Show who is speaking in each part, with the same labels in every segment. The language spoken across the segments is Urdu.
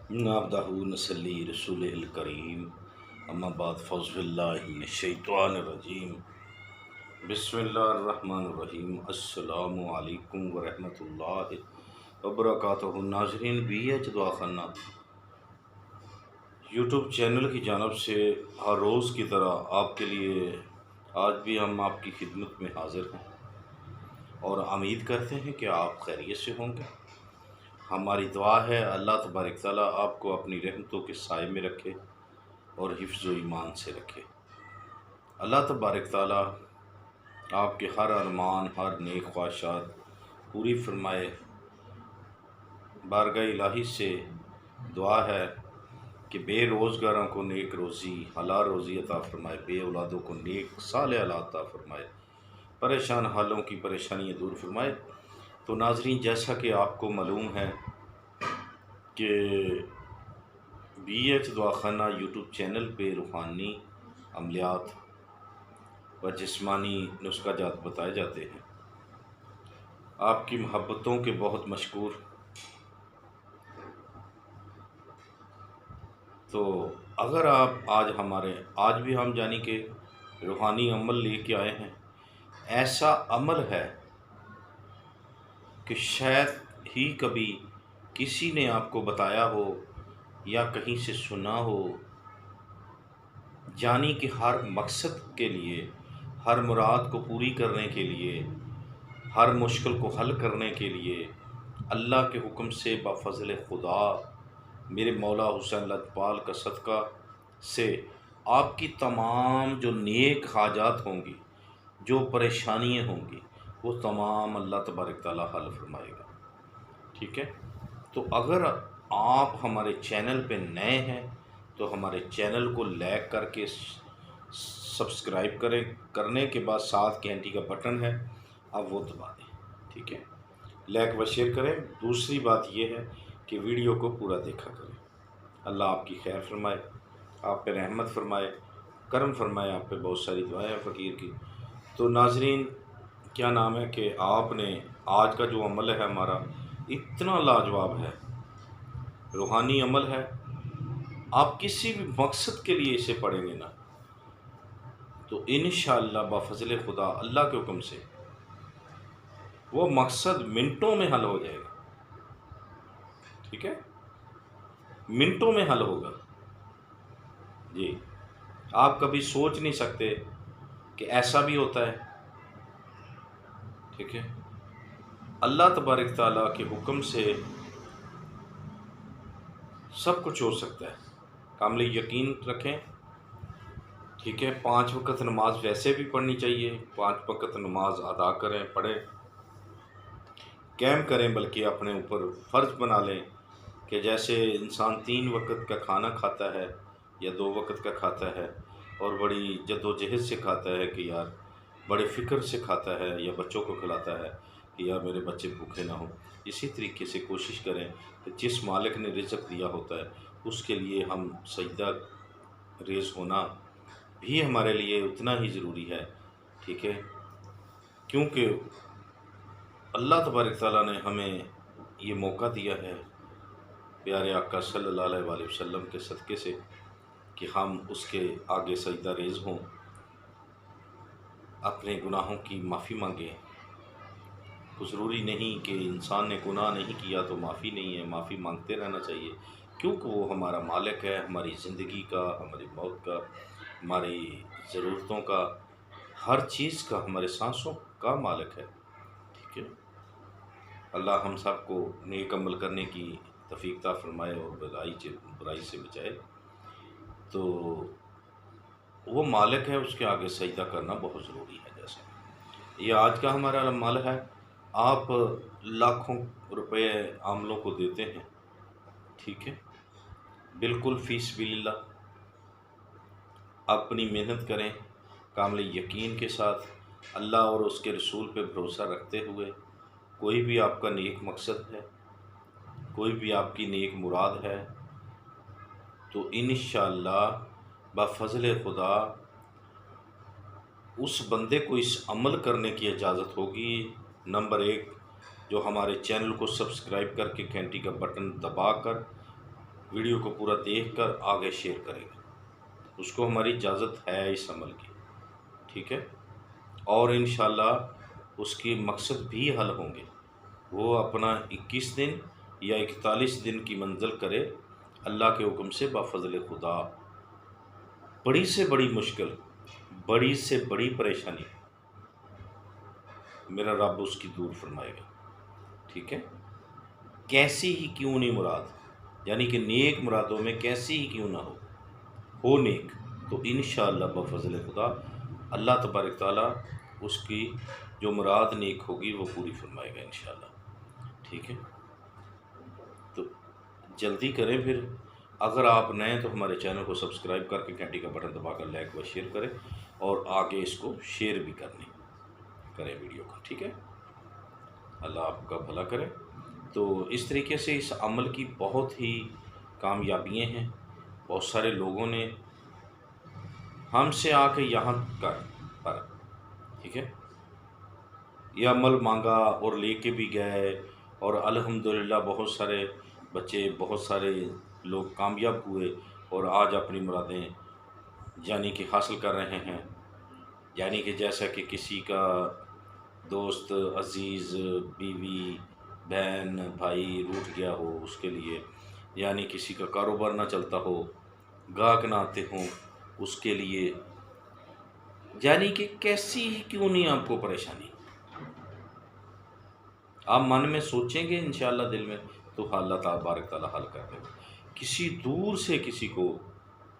Speaker 1: نابدہو نصلی رسول الکریم اما بعد فوز باللہ من الشیطان الرجیم بسم اللہ الرحمن الرحیم السلام علیکم ورحمۃ اللہ وبرکاتہ۔ ناظرین، بی ایچ دعا خانہ یوٹیوب چینل کی جانب سے ہر روز کی طرح آپ کے لیے آج بھی ہم آپ کی خدمت میں حاضر ہیں اور امید کرتے ہیں کہ آپ خیریت سے ہوں گے۔ ہماری دعا ہے اللہ تبارک تعالیٰ آپ کو اپنی رحمتوں کے سائے میں رکھے اور حفظ و ایمان سے رکھے۔ اللہ تبارک تعالیٰ آپ کے ہر ارمان، ہر نیک خواہشات پوری فرمائے۔ بارگاہ الہی سے دعا ہے کہ بے روزگاروں کو نیک روزی، حلال روزی عطا فرمائے، بے اولادوں کو نیک صالح اولاد عطا فرمائے، پریشان حالوں کی پریشانیاں دور فرمائے۔ تو ناظرین، جیسا کہ آپ کو معلوم ہے کہ بی ایچ دعا خانہ یوٹیوب چینل پہ روحانی عملیات و جسمانی نسخہ جات بتائے جاتے ہیں۔ آپ کی محبتوں کے بہت مشکور۔ تو اگر آپ آج بھی ہم جانی کہ روحانی عمل لے کے آئے ہیں، ایسا عمل ہے کہ شاید ہی کبھی کسی نے آپ کو بتایا ہو یا کہیں سے سنا ہو، جانی کہ ہر مقصد کے لیے، ہر مراد کو پوری کرنے کے لیے، ہر مشکل کو حل کرنے کے لیے اللہ کے حکم سے بفضل خدا میرے مولا حسین لجپال کا صدقہ سے آپ کی تمام جو نیک حاجات ہوں گی، جو پریشانیاں ہوں گی، وہ تمام اللہ تبارک تعالیٰ حل فرمائے گا۔ ٹھیک ہے؟ تو اگر آپ ہمارے چینل پہ نئے ہیں تو ہمارے چینل کو لائک کر کے سبسکرائب کرنے کے بعد ساتھ گھنٹی کا بٹن ہے، اب وہ دبا دیں۔ ٹھیک ہے؟ لائک و شیئر کریں۔ دوسری بات یہ ہے کہ ویڈیو کو پورا دیکھا کریں۔ اللہ آپ کی خیر فرمائے، آپ پہ رحمت فرمائے، کرم فرمائے۔ آپ پہ بہت ساری دعائیں ہیں فقیر کی۔ تو ناظرین، کیا نام ہے کہ آپ نے آج کا جو عمل ہے ہمارا اتنا لاجواب ہے، روحانی عمل ہے۔ آپ کسی بھی مقصد کے لیے اسے پڑھیں گے نا تو انشاءاللہ بفضل خدا اللہ کے حکم سے وہ مقصد منٹوں میں حل ہو جائے گا۔ ٹھیک ہے؟ منٹوں میں حل ہوگا۔ جی، آپ کبھی سوچ نہیں سکتے کہ ایسا بھی ہوتا ہے۔ ٹھیک ہے؟ اللہ تبارک تعالیٰ کے حکم سے سب کچھ ہو سکتا ہے۔ کامل یقین رکھیں۔ ٹھیک ہے؟ 5 وقت نماز ویسے بھی پڑھنی چاہیے، 5 وقت نماز ادا کریں، پڑھیں، قائم کریں، بلکہ اپنے اوپر فرض بنا لیں کہ جیسے انسان 3 وقت کا کھانا کھاتا ہے یا 2 وقت کا کھاتا ہے اور بڑی جد و جہد سے کھاتا ہے کہ یار بڑے فکر سے کھاتا ہے، یا بچوں کو کھلاتا ہے کہ یار میرے بچے بھوکے نہ ہوں، اسی طریقے سے کوشش کریں کہ جس مالک نے رزق دیا ہوتا ہے اس کے لیے ہم سجدہ ریز ہونا بھی ہمارے لیے اتنا ہی ضروری ہے۔ ٹھیک ہے؟ کیونکہ اللہ تبارک تعالیٰ نے ہمیں یہ موقع دیا ہے پیارے آقا صلی اللہ علیہ وآلہ وسلم کے صدقے سے کہ ہم اس کے آگے سجدہ ریز ہوں، اپنے گناہوں کی معافی مانگیں۔ تو ضروری نہیں کہ انسان نے گناہ نہیں کیا تو معافی نہیں ہے، معافی مانگتے رہنا چاہیے، کیونکہ وہ ہمارا مالک ہے، ہماری زندگی کا، ہماری موت کا، ہماری ضرورتوں کا، ہر چیز کا، ہمارے سانسوں کا مالک ہے۔ ٹھیک ہے؟ اللہ ہم سب کو نیک عمل کرنے کی توفیق عطا فرمائے اور برائی سے بچائے۔ تو وہ مالک ہے، اس کے آگے سجدہ کرنا بہت ضروری ہے۔ جیسے یہ آج کا ہمارا عمل ہے، آپ لاکھوں روپے عاملوں کو دیتے ہیں۔ ٹھیک ہے؟ بالکل فی سبیل اللہ اپنی محنت کریں، کامل یقین کے ساتھ، اللہ اور اس کے رسول پہ بھروسہ رکھتے ہوئے۔ کوئی بھی آپ کا نیک مقصد ہے، کوئی بھی آپ کی نیک مراد ہے تو انشاءاللہ بفضل خدا اس بندے کو اس عمل کرنے کی اجازت ہوگی۔ نمبر 1، جو ہمارے چینل کو سبسکرائب کر کے گھنٹی کا بٹن دبا کر ویڈیو کو پورا دیکھ کر آگے شیئر کرے گا، اس کو ہماری اجازت ہے اس عمل کی، ٹھیک ہے؟ اور انشاءاللہ اس کی مقصد بھی حل ہوں گے۔ وہ اپنا 21 دن یا 41 دن کی منزل کرے اللہ کے حکم سے بفضل خدا۔ بڑی سے بڑی مشکل، بڑی سے بڑی پریشانی میرا رب اس کی دور فرمائے گا، ٹھیک ہے؟ کیسی ہی کیوں نہیں مراد، یعنی کہ نیک مرادوں میں کیسی ہی کیوں نہ ہو نیک، تو انشاءاللہ بفضل خدا اللہ تبارک تعالیٰ اس کی جو مراد نیک ہوگی وہ پوری فرمائے گا انشاءاللہ، ٹھیک ہے؟ تو جلدی کریں پھر، اگر آپ نئے ہیں تو ہمارے چینل کو سبسکرائب کر کے گھنٹی کا بٹن دبا کر لائک و شیئر کریں، اور آگے اس کو شیئر بھی کریں ویڈیو کا، ٹھیک ہے؟ اللہ آپ کا بھلا کرے۔ تو اس طریقے سے اس عمل کی بہت ہی کامیابیاں ہیں، بہت سارے لوگوں نے ہم سے آ کے یہاں پر، ٹھیک ہے، یہ عمل مانگا اور لے کے بھی گئے، اور الحمدللہ بہت سارے بچے، بہت سارے لوگ کامیاب ہوئے، اور آج اپنی مرادیں یعنی کہ حاصل کر رہے ہیں۔ یعنی کہ جیسا کہ کسی کا دوست عزیز، بیوی، بہن، بھائی روٹھ گیا ہو اس کے لیے، یعنی کسی کا کاروبار نہ چلتا ہو، گاہک نہ آتے ہوں اس کے لیے، یعنی کہ کیسی ہی کیوں نہیں آپ کو پریشانی، آپ من میں سوچیں گے انشاءاللہ دل میں، تو اللہ تبارک تعالیٰ حل کر دے گا۔ کسی دور سے کسی کو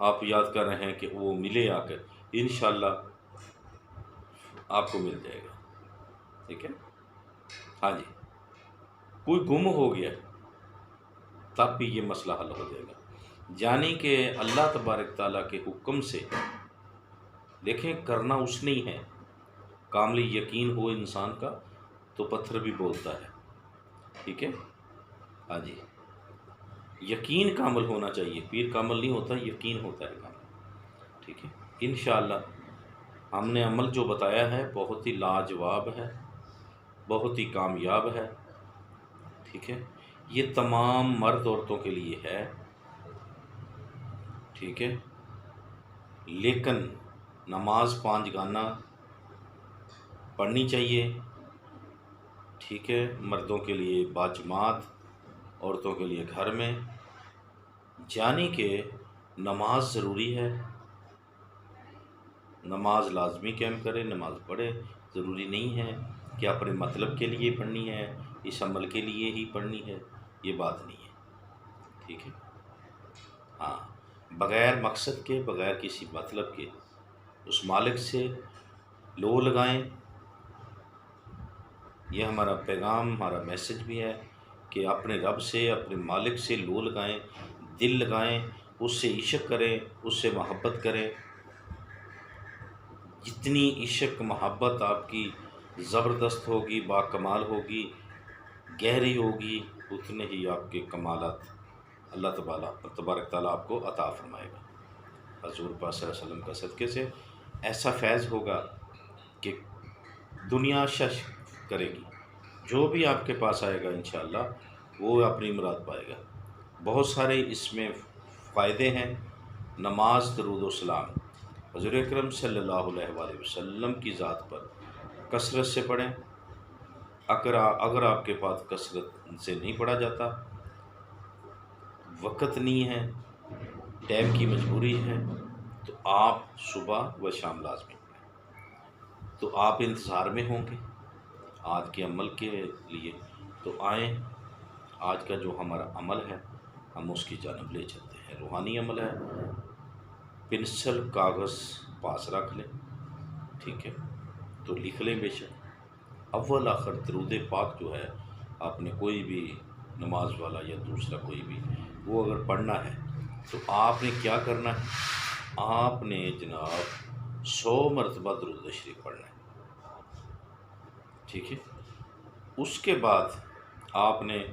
Speaker 1: آپ یاد کر رہے ہیں کہ وہ ملے آ کر، انشاءاللہ آپ کو مل جائے گا، ٹھیک ہے؟ ہاں جی، کوئی گم ہو گیا تب بھی یہ مسئلہ حل ہو جائے گا، یعنی کہ اللہ تبارک تعالیٰ کے حکم سے، دیکھیں کرنا اس نے ہی ہے، کامل یقین ہو انسان کا تو پتھر بھی بولتا ہے، ٹھیک ہے؟ ہاں جی، یقین کامل ہونا چاہیے، پیر کامل نہیں ہوتا، یقین ہوتا ہے کامل، ٹھیک ہے؟ انشاءاللہ ہم نے عمل جو بتایا ہے بہت ہی لاجواب ہے، بہت ہی کامیاب ہے، ٹھیک ہے؟ یہ تمام مرد عورتوں کے لیے ہے، ٹھیک ہے؟ لیکن نماز 5 گانا پڑھنی چاہیے، ٹھیک ہے؟ مردوں کے لیے باجماعت، عورتوں کے لیے گھر میں، یعنی کہ نماز ضروری ہے، نماز لازمی قائم کرے، نماز پڑھے، ضروری نہیں ہے کہ اپنے مطلب کے لیے پڑھنی ہے، اس عمل کے لیے ہی پڑھنی ہے، یہ بات نہیں ہے، ٹھیک ہے؟ ہاں، بغیر مقصد کے، بغیر کسی مطلب کے اس مالک سے لو لگائیں، یہ ہمارا پیغام، ہمارا میسج بھی ہے کہ اپنے رب سے، اپنے مالک سے لو لگائیں، دل لگائیں، اس سے عشق کریں، اس سے محبت کریں۔ جتنی عشق محبت آپ کی زبردست ہوگی، با کمال ہوگی، گہری ہوگی، اتنے ہی آپ کے کمالات اللہ تبارک تعالیٰ آپ کو عطا فرمائے گا۔ حضور پاک صلی اللہ علیہ وسلم کا صدقے سے ایسا فیض ہوگا کہ دنیا شش کرے گی، جو بھی آپ کے پاس آئے گا انشاءاللہ وہ اپنی مراد پائے گا۔ بہت سارے اس میں فائدے ہیں۔ نماز، درود و سلام حضور اکرم صلی اللہ علیہ وآلہ وسلم کی ذات پر کثرت سے پڑھیں۔ اگر آپ کے پاس کثرت سے نہیں پڑھا جاتا، وقت نہیں ہے، ٹائم کی مجبوری ہے، تو آپ صبح و شام لازمی پڑھیں۔ تو آپ انتظار میں ہوں گے آج کے عمل کے لیے، تو آئیں، آج کا جو ہمارا عمل ہے ہم اس کی جانب لے چلتے ہیں۔ روحانی عمل ہے، پنسل کاغذ پاس رکھ لیں، ٹھیک ہے؟ تو لکھ لیں بے شک، اول آخر درود پاک جو ہے، آپ نے کوئی بھی نماز والا یا دوسرا کوئی بھی وہ اگر پڑھنا ہے تو آپ نے کیا کرنا ہے، آپ نے جناب 100 مرتبہ درود شریف پڑھنا ہے، ٹھیک ہے؟ اس کے بعد آپ نے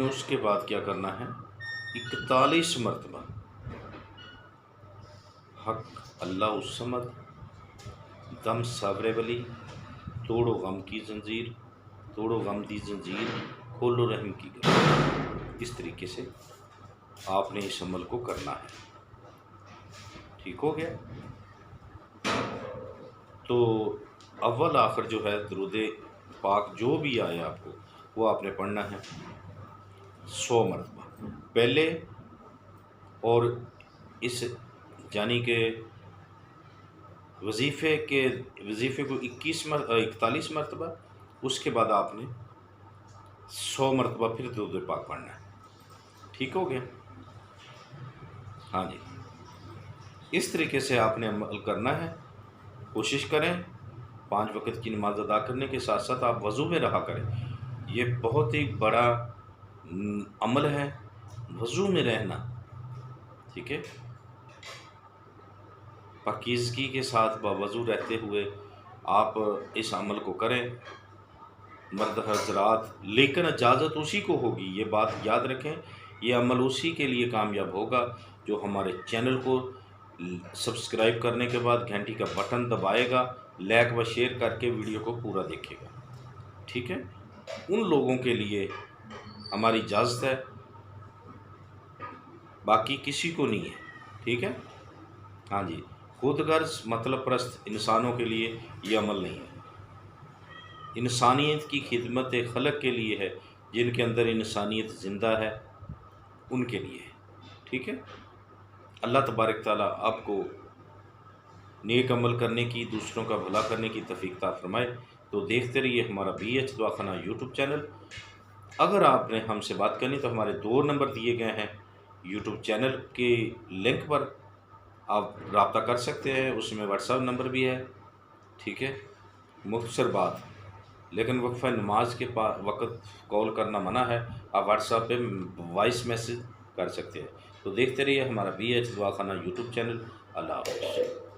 Speaker 1: اس کے بعد کیا کرنا ہے، 41 مرتبہ حق اللہ الصمد، دم صبر ولی، توڑو غم کی زنجیر، توڑو غم دی زنجیر، حل و رحم کی گواہی۔ اس طریقے سے آپ نے اس عمل کو کرنا ہے۔ ٹھیک ہو گیا؟ تو اول آخر جو ہے درود پاک جو بھی آئے آپ کو وہ آپ نے پڑھنا ہے 100 مرتبہ پہلے، اور اس یعنی کہ وظیفے کو 41 مرتبہ، اس کے بعد آپ نے 100 مرتبہ پھر درود پاک پڑھنا ہے۔ ٹھیک ہو گیا؟ ہاں جی، اس طریقے سے آپ نے عمل کرنا ہے۔ کوشش کریں 5 وقت کی نماز ادا کرنے کے ساتھ ساتھ آپ وضو میں رہا کریں۔ یہ بہت ہی بڑا عمل ہے، وضو میں رہنا۔ ٹھیک ہے؟ پاکیزگی کے ساتھ باوضو رہتے ہوئے آپ اس عمل کو کریں مرد حضرات، لیکن اجازت اسی کو ہوگی، یہ بات یاد رکھیں۔ یہ عمل اسی کے لیے کامیاب ہوگا جو ہمارے چینل کو سبسکرائب کرنے کے بعد گھنٹی کا بٹن دبائے گا، لائک و شیئر کر کے ویڈیو کو پورا دیکھے گا۔ ٹھیک ہے؟ ان لوگوں کے لیے ہماری اجازت ہے، باقی کسی کو نہیں ہے۔ ٹھیک ہے؟ ہاں جی، خود غرض مطلب پرست انسانوں کے لیے یہ عمل نہیں ہے، انسانیت کی خدمت خلق کے لیے ہے، جن کے اندر انسانیت زندہ ہے ان کے لیے ہے۔ ٹھیک ہے؟ اللہ تبارک تعالیٰ آپ کو نیک عمل کرنے کی، دوسروں کا بھلا کرنے کی توفیق عطا فرمائے۔ تو دیکھتے رہیے ہمارا BH دعاخانہ یوٹیوب چینل۔ اگر آپ نے ہم سے بات کرنی تو ہمارے 2 نمبر دیے گئے ہیں یوٹیوب چینل کے لنک پر، آپ رابطہ کر سکتے ہیں، اس میں واٹس ایپ نمبر بھی ہے۔ ٹھیک ہے؟ مختصر بات، لیکن وقفہ نماز کے وقت کال کرنا منع ہے، آپ واٹس ایپ پہ وائس میسج کر سکتے ہیں۔ تو دیکھتے رہیے ہمارا BH دعاخانہ یوٹیوب چینل۔ اللہ حافظ۔